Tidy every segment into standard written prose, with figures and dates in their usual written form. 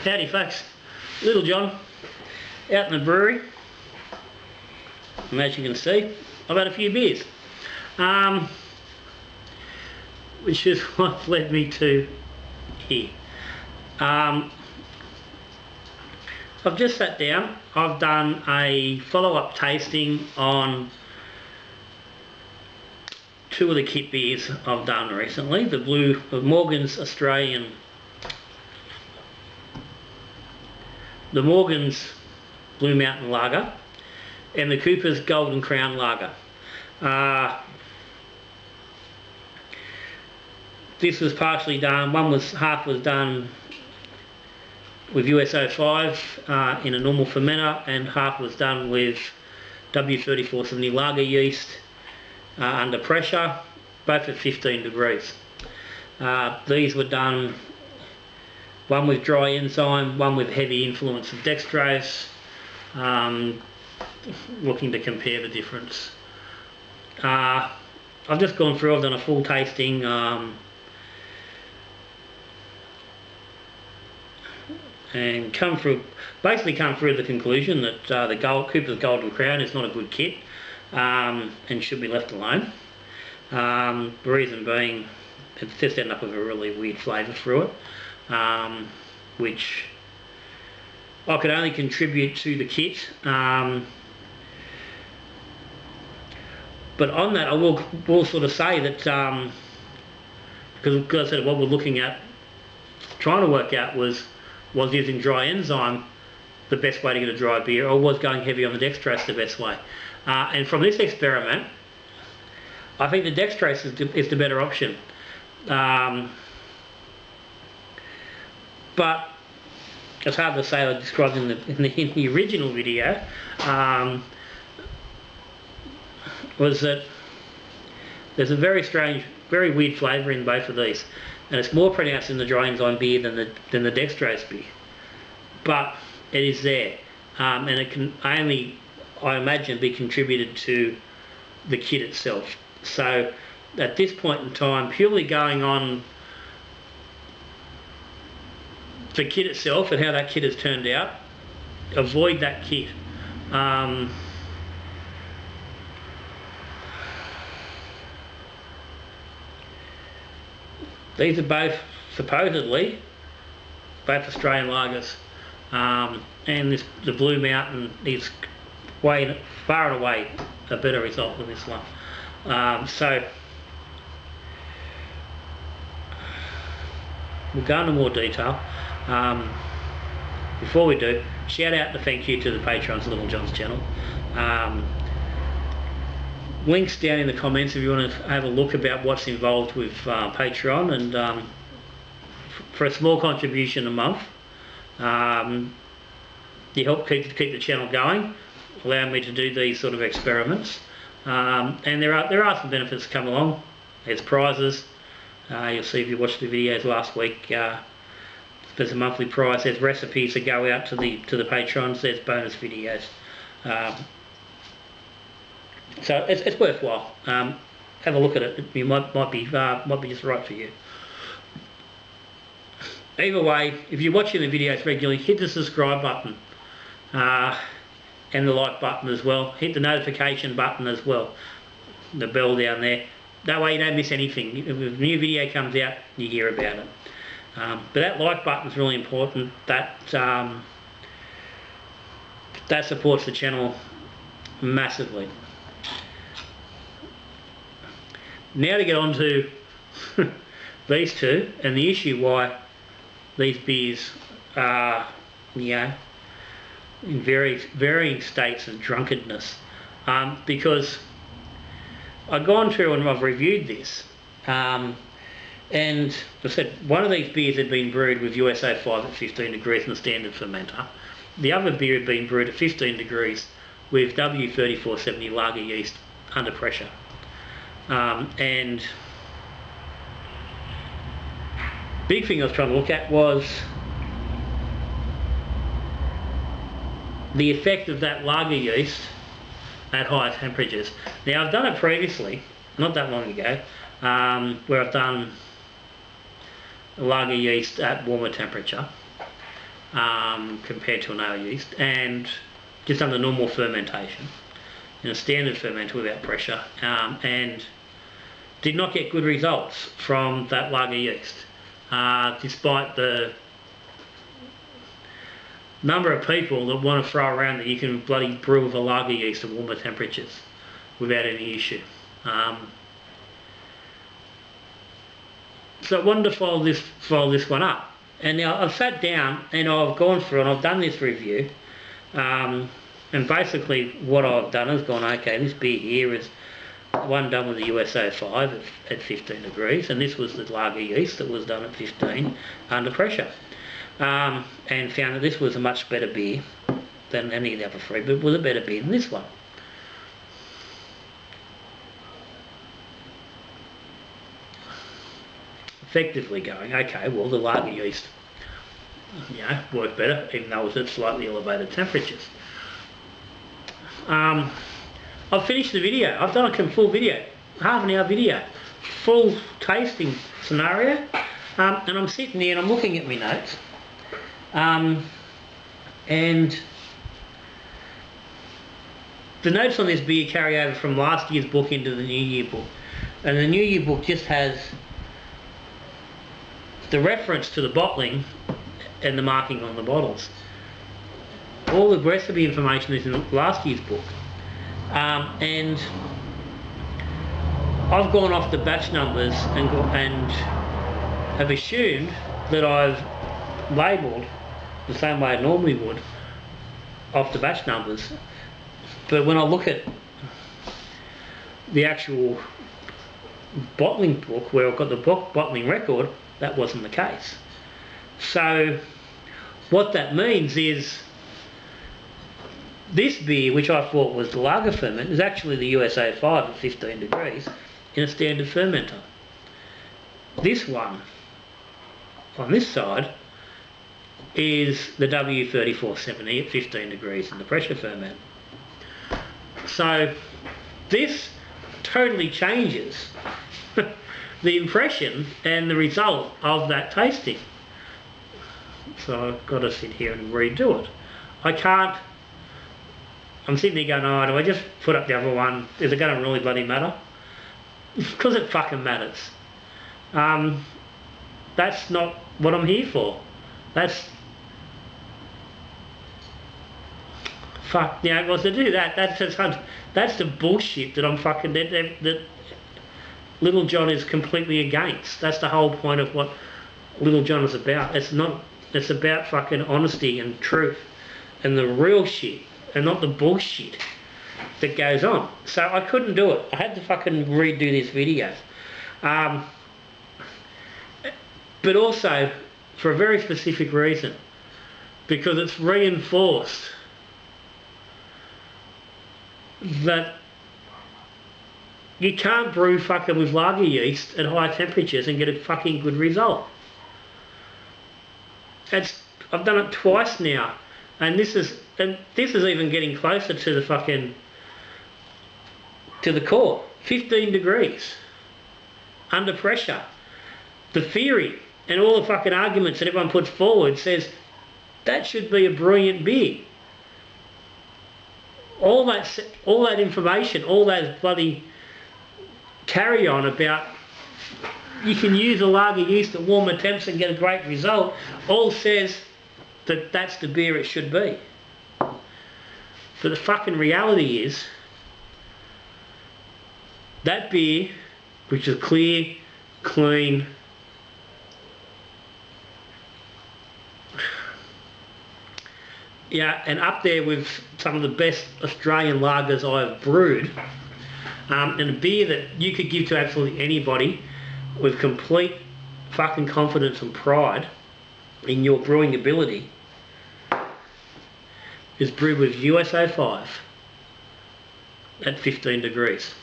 Howdy folks, Little John out in the brewery, and as you can see I've had a few beers, which is what led me to here. I've just sat down, I've done a follow-up tasting on two of the kit beers I've done recently, the Morgan's Blue Mountain Lager and the Cooper's Golden Crown Lager. This was partially done, half was done with US-05 in a normal fermenter, and half was done with W3470 lager yeast under pressure, both at 15 degrees. These were done, one with dry enzyme, one with heavy influence of dextrose, looking to compare the difference. I've just gone through, I've done a full tasting, and basically come through the conclusion that Cooper's Golden Crown is not a good kit, and should be left alone. The reason being, it's just ended up with a really weird flavour through it, which I could only contribute to the kit. But on that, I will sort of say that, because I said what we're looking at, trying to work out was using dry enzyme the best way to get a dry beer, or was going heavy on the dextrose the best way? And from this experiment, I think the dextrose is the better option. But it's hard to say, I described in the original video, was that there's a very strange, very weird flavour in both of these, and it's more pronounced in the dry enzyme beer than the dextrose beer, but it is there, and it can only, I imagine, be contributed to the kit itself. So at this point in time, purely going on the kit itself and how that kit has turned out, avoid that kit. These are both supposedly both Australian lagers, and the Blue Mountain is far and away a better result than this one. So we'll go into more detail. Before we do, shout out and thank you to the patrons of Little John's channel. Links down in the comments if you want to have a look about what's involved with Patreon, and for a small contribution a month, you help keep the channel going, allow me to do these sort of experiments, and there are some benefits that come along. There's prizes. You'll see if you watched the videos last week. There's a monthly prize. There's recipes that go out to the patrons. There's bonus videos. So it's worthwhile. Have a look at it. It might be just right for you. Either way, if you're watching the videos regularly, hit the subscribe button and the like button as well. Hit the notification button as well, the bell down there. That way you don't miss anything. If a new video comes out, you hear about it. But that like button is really important. That supports the channel massively. Now to get on to these two and the issue why these beers are, in varying states of drunkenness. Because I've gone through and I've reviewed this, and I said one of these beers had been brewed with US-05 at 15 degrees in the standard fermenter. The other beer had been brewed at 15 degrees with W3470 lager yeast under pressure. And big thing I was trying to look at was the effect of that lager yeast at higher temperatures. Now I've done it previously, not that long ago, where I've done lager yeast at warmer temperature compared to an ale yeast, and just under normal fermentation in a standard fermenter without pressure, and did not get good results from that lager yeast, despite the number of people that want to throw around that you can bloody brew with a lager yeast at warmer temperatures without any issue. So I wanted to follow this one up, and now I've sat down and I've gone through and I've done this review, and basically what I've done is gone, okay, this beer here is one done with the US-05 at 15 degrees, and this was the lager yeast that was done at 15 under pressure, and found that this was a much better beer than any of the other three, but it was a better beer than this one. Effectively going, okay, well, the lager yeast, worked better, even though it was at slightly elevated temperatures. I've finished the video. I've done a full video, half an hour video, full tasting scenario, and I'm sitting there and I'm looking at my notes, and the notes on this beer carry over from last year's book into the New Year book, and the New Year book just has the reference to the bottling and the marking on the bottles. All the recipe information is in last year's book, and I've gone off the batch numbers and have assumed that I've labelled the same way I normally would off the batch numbers, but when I look at the actual bottling book where I've got the bottling record, that wasn't the case. So what that means is this beer, which I thought was the lager ferment, is actually the US-05 at 15 degrees in a standard fermenter. This one on this side is the W3470 at 15 degrees in the pressure ferment. So this totally changes the impression and the result of that tasting. So I've got to sit here and redo it. I can't, I'm sitting there going, oh, do I just put up the other one? Is it going to really bloody matter? Because it fucking matters. That's not what I'm here for. That's fuck, well, to do that, that's the bullshit that I'm fucking, that Little John is completely against. That's the whole point of what Little John is about. It's about fucking honesty and truth and the real shit and not the bullshit that goes on. So I couldn't do it. I had to fucking redo this video. But also for a very specific reason, because it's reinforced that you can't brew fucking with lager yeast at high temperatures and get a fucking good result. I've done it twice now, and this is even getting closer to the fucking the core. 15 degrees under pressure. The theory and all the fucking arguments that everyone puts forward says that should be a brilliant beer. All that information, all those bloody carry on about you can use a lager yeast at warmer temps and get a great result, all says that that's the beer it should be. But the fucking reality is that beer, which is clear, clean, and up there with some of the best Australian lagers I've brewed, and a beer that you could give to absolutely anybody with complete fucking confidence and pride in your brewing ability, is brewed with US-05 at 15 degrees.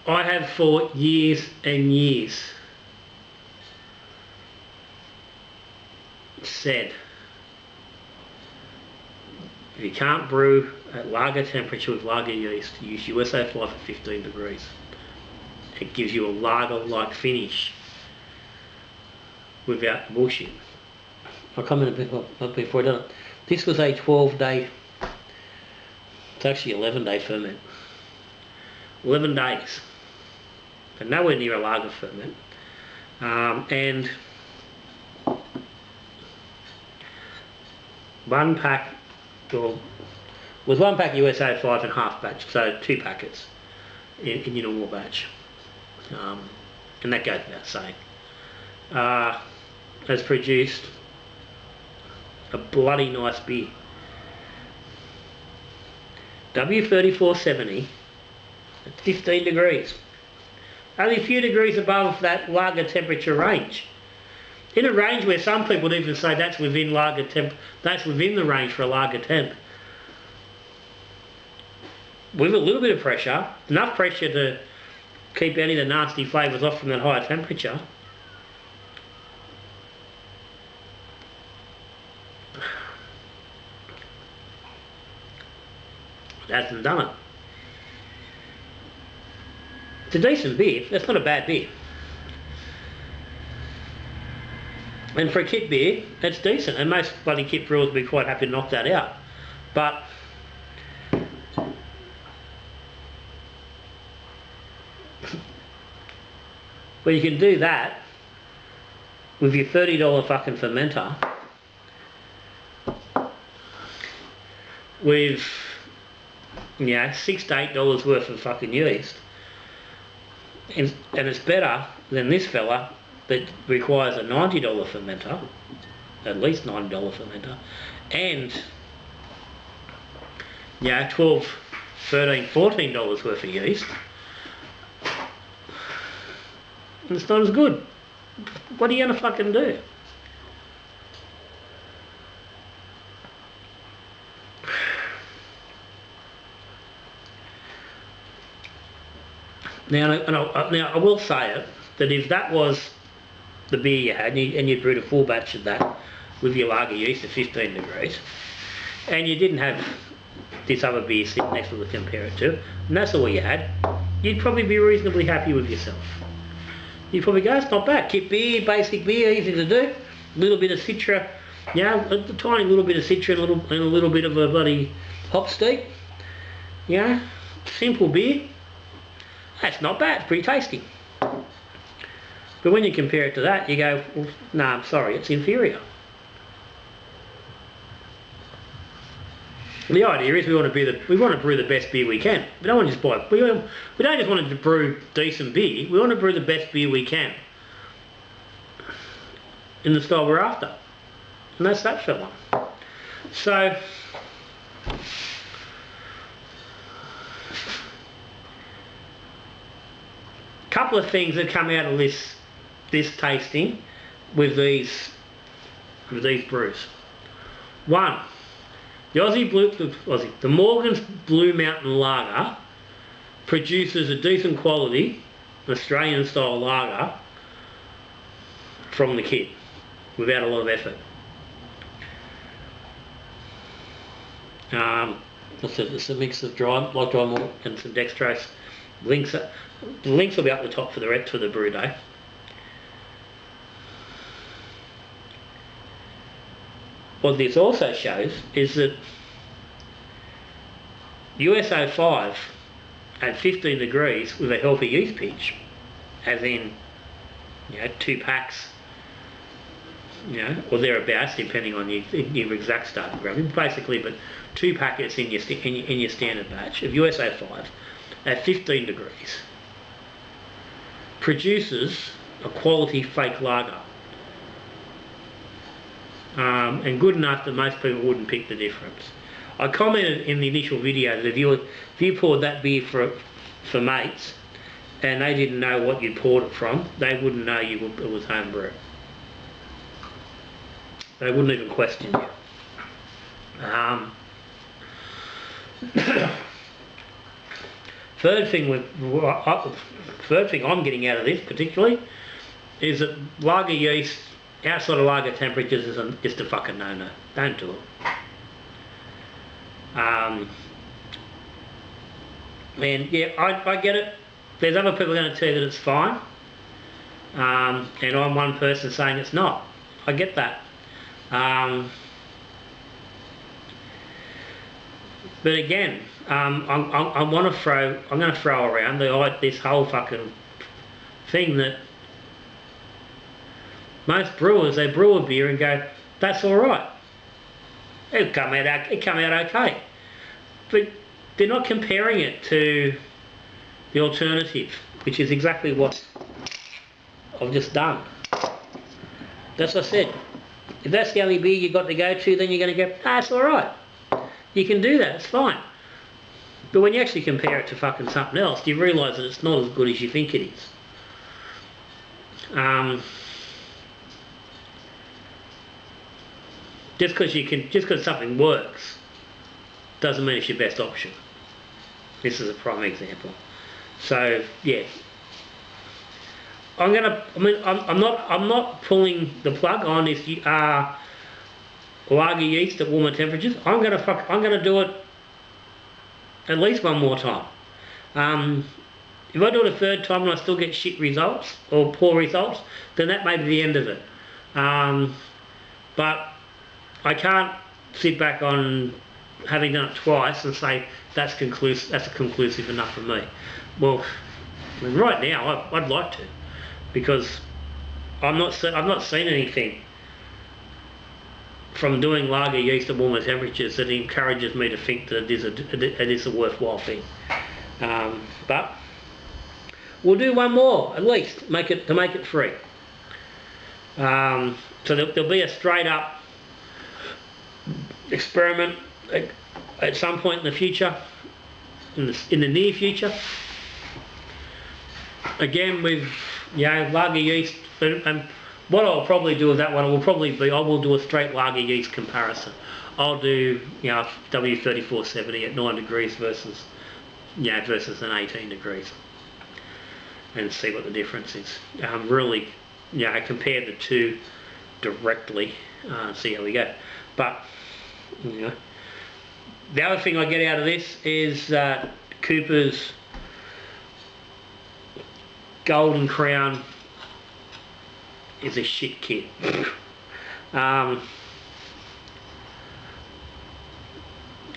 I have for years and years said, if you can't brew at lager temperature with lager yeast, use US-05 at 15 degrees. it gives you a lager-like finish without the bullshit. I commented before I done it. This was a 12-day, it's actually 11-day ferment. 11 days. But nowhere near a lager ferment. And one pack, well, with one pack USA 5.5 batch, so 2 packets in your normal batch. And that goes without saying. Has produced a bloody nice beer. W3470 at 15 degrees. Only a few degrees above that lager temperature range. In a range where some people would even say that's within lager temp, that's within the range for a lager temp. With a little bit of pressure, enough pressure to keep any of the nasty flavours off from that higher temperature. It hasn't done it. It's a decent beer. That's not a bad beer. And for a kit beer, that's decent. And most bloody kit brewers would be quite happy to knock that out. But well, you can do that with your $30 fucking fermenter with, you know, $6 to $8 worth of fucking yeast. And it's better than this fella that requires a $90 fermenter, at least $90 fermenter, and, you know, $12, $13, $14 worth of yeast. And it's not as good. What are you gonna fucking do? Now I will say it, that if that was the beer you had and you brewed a full batch of that with your lager yeast at 15 degrees, and you didn't have this other beer sitting next to it to compare it to, and that's all you had, you'd probably be reasonably happy with yourself. You'd probably go, it's not bad. Kit beer, basic beer, easy to do. A little bit of Citra, you know, a tiny little bit of Citra and a little bit of a bloody hop steep. You know, simple beer. That's not bad, it's pretty tasty. But when you compare it to that, you go, well, no, I'm sorry, it's inferior. The idea is we want to brew the best beer we can. We don't want to just buy. We don't just want to brew decent beer. We want to brew the best beer we can in the style we're after, and that's that fella. So, couple of things that come out of this tasting with these brews. One. The Morgan's Blue Mountain Lager produces a decent quality Australian style lager from the kit without a lot of effort. It's a mix of dry malt and some dextrose. The links will be up the top for the brew day. What this also shows is that USA 5 at 15 degrees with a healthy yeast pitch, as in, you know, 2 packs, you know, or thereabouts, depending on your exact starting gravity, basically, but 2 packets in your standard batch of USA 5 at 15 degrees produces a quality fake lager. And good enough that most people wouldn't pick the difference. I commented in the initial video that if you poured that beer for mates and they didn't know what you poured it from, they wouldn't know it was homebrew. They wouldn't even question you. Third thing I'm getting out of this particularly is that lager yeast outside of lager temperatures is just a fucking no-no. Don't do it. And yeah, I get it. there's other people going to tell you that it's fine, and I'm one person saying it's not. I get that. But again, I'm going to throw around this whole fucking thing that most brewers, they brew a beer and go, that's all right. It come out okay, but they're not comparing it to the alternative, which is exactly what I've just done. That's what I said. If that's the only beer you got to go to, then you're going to go, that's all right. You can do that, it's fine. But when you actually compare it to fucking something else, you realise that it's not as good as you think it is. Just because something works doesn't mean it's your best option. This is a prime example. So yeah, I'm not pulling the plug on this lager yeast at warmer temperatures. I'm gonna do it at least one more time. If I do it a third time and I still get shit results or poor results, then that may be the end of it. But I can't sit back on having done it twice and say that's conclusive enough for me. Well, right now I'd like to, because I've not seen anything from doing lager yeast at warmer temperatures that encourages me to think that it is a worthwhile thing. But we'll do one more at least, to make it free. So there'll be a straight up experiment at some point in the future, in the near future. Again with lager yeast, and what I'll probably do with that one I will do a straight lager yeast comparison. I'll do W3470 at 9 degrees versus an 18 degrees, and see what the difference is. Really, compare the two directly, see how we go. But the other thing I get out of this is that Cooper's Golden Crown is a shit kit. I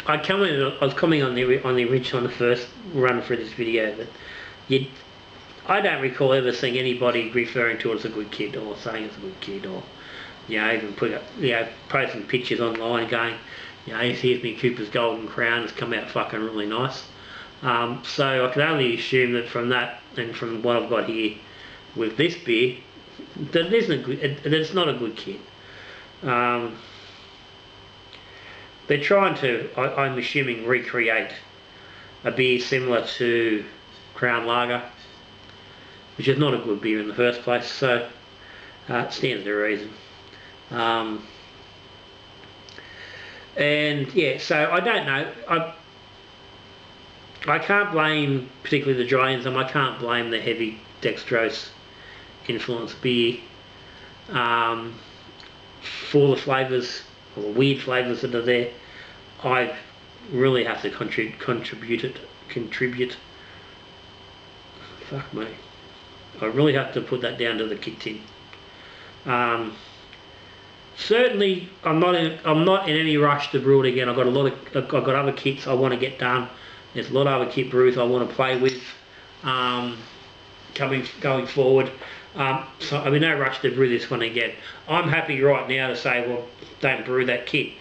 was commenting on the first run through this video that I don't recall ever seeing anybody referring to it as a good kit or saying it's a good kit, or even posting pictures online going, here's me Cooper's Golden Crown, it's come out fucking really nice. So I can only assume that from that and from what I've got here with this beer, that it's not a good kit. They're trying to, I'm assuming, recreate a beer similar to Crown Lager, which is not a good beer in the first place, so it stands to reason. And yeah, so I don't know. I can't blame particularly the dry enzyme. I can't blame the heavy dextrose influenced beer for the flavours or the weird flavours that are there. I really have to contribute. Fuck me. I really have to put that down to the kit tin. Certainly, I'm not in any rush to brew it again. I've got other kits I want to get done. There's a lot of other kit brews I want to play with going forward. So I'm in no rush to brew this one again. I'm happy right now to say, well, don't brew that kit.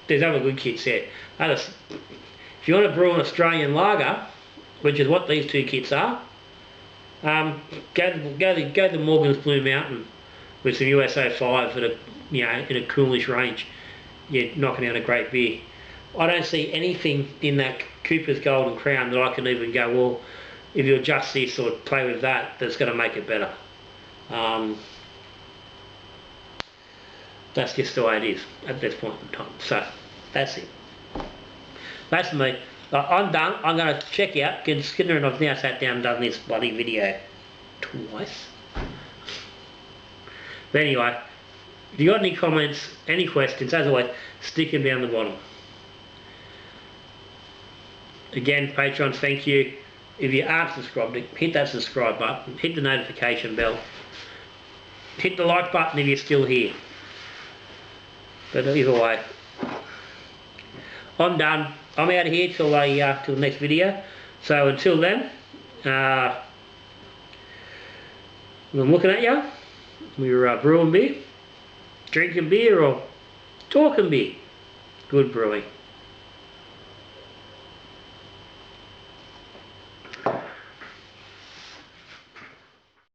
There's other good kits there. If you want to brew an Australian lager, which is what these two kits are, go to Morgan's Blue Mountain with some USO5 at in a coolish range. You're knocking out a great beer. I don't see anything in that Cooper's Golden Crown that I can even go, well, if you adjust this or play with that, that's going to make it better. That's just the way it is at this point in time. So that's it. That's me. I'm done. I'm going to check out, considering I've now sat down and done this bloody video twice. But anyway, if you got any comments, any questions, as always, stick them down the bottom. Again, patrons, thank you. if you aren't subscribed, hit that subscribe button, hit the notification bell, hit the like button if you're still here. But either way, I'm done. I'm out of here till the next video. So until then, I'm looking at you. We're brewing beer, drinking beer, or talking beer. Good brewing.